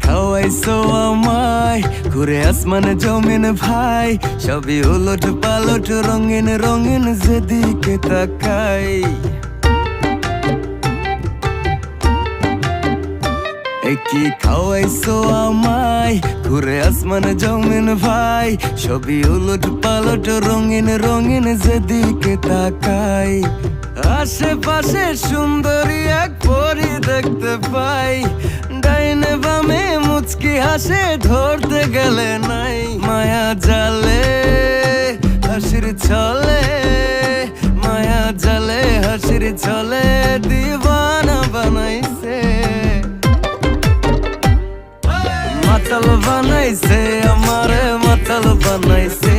খাওয়াইছো আমায় ঘুরে আসমানে জমিন ভাই, সবই উলট পালট রঙিন রঙিন যেদিকে তাকাই। কি খাওয়াইছো আমায় ঘুরে আসমানে জমিন ভাই, সবই উলট পালট রঙিন রঙিন যেদিকে তাকাই। আশেপাশে সুন্দরী এক পরি দেখতে পাই, ডাইনে বামে মুচকি হাসে ধরতে গেলে নাই। মায়া জালে